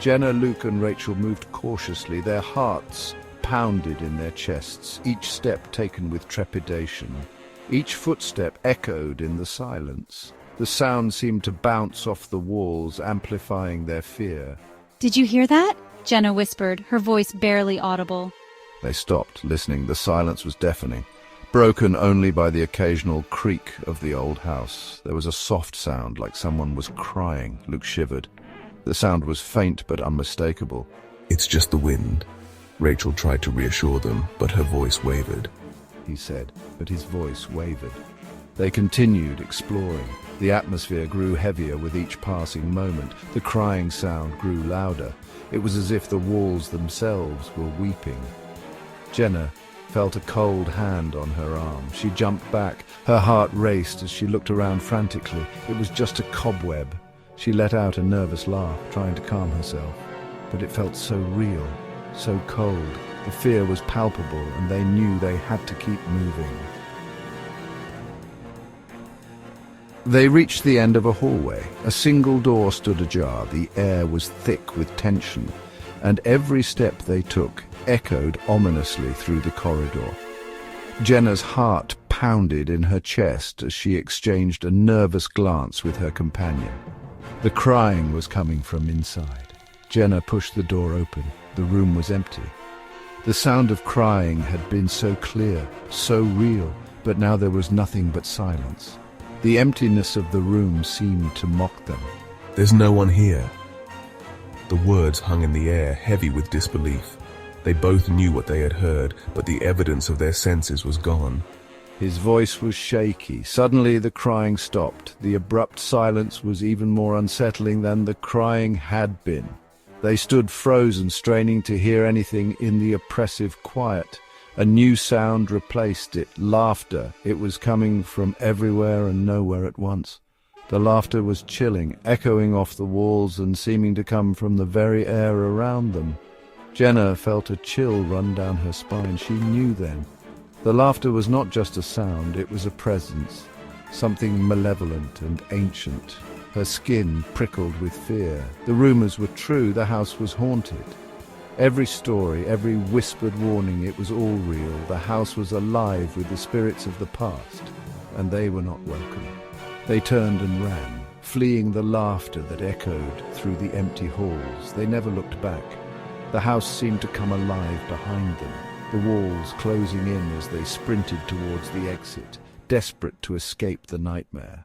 Jenna, Luke and Rachel moved cautiously, their hearts pounded in their chests, each step taken with trepidation. Each footstep echoed in the silence. The sound seemed to bounce off the walls, amplifying their fear. "Did you hear that?" Jenna whispered, her voice barely audible. They stopped, listening. The silence was deafening, broken only by the occasional creak of the old house. There was a soft sound, like someone was crying. Luke shivered. The sound was faint but unmistakable. "It's just the wind." Rachel tried to reassure them, but her voice wavered. He said, but his voice wavered. They continued exploring. The atmosphere grew heavier with each passing moment. The crying sound grew louder. It was as if the walls themselves were weeping. Jenna felt a cold hand on her arm. She jumped back. Her heart raced as she looked around frantically. It was just a cobweb. She let out a nervous laugh, trying to calm herself. But it felt so real, so cold. The fear was palpable, and they knew they had to keep moving. They reached the end of a hallway. A single door stood ajar. The air was thick with tension, and every step they took echoed ominously through the corridor. Jenna's heart pounded in her chest as she exchanged a nervous glance with her companion. The crying was coming from inside. Jenna pushed the door open. The room was empty. The sound of crying had been so clear, so real, but now there was nothing but silence. The emptiness of the room seemed to mock them. "There's no one here." The words hung in the air, heavy with disbelief. They both knew what they had heard, but the evidence of their senses was gone. His voice was shaky. Suddenly the crying stopped. The abrupt silence was even more unsettling than the crying had been. They stood frozen, straining to hear anything in the oppressive quiet. A new sound replaced it, laughter. It was coming from everywhere and nowhere at once. The laughter was chilling, echoing off the walls and seeming to come from the very air around them. Jenna felt a chill run down her spine. She knew then. The laughter was not just a sound, it was a presence, something malevolent and ancient. Her skin prickled with fear. The rumors were true, the house was haunted. Every story, every whispered warning, it was all real. The house was alive with the spirits of the past, and they were not welcome. They turned and ran, fleeing the laughter that echoed through the empty halls. They never looked back. The house seemed to come alive behind them, the walls closing in as they sprinted towards the exit, desperate to escape the nightmare.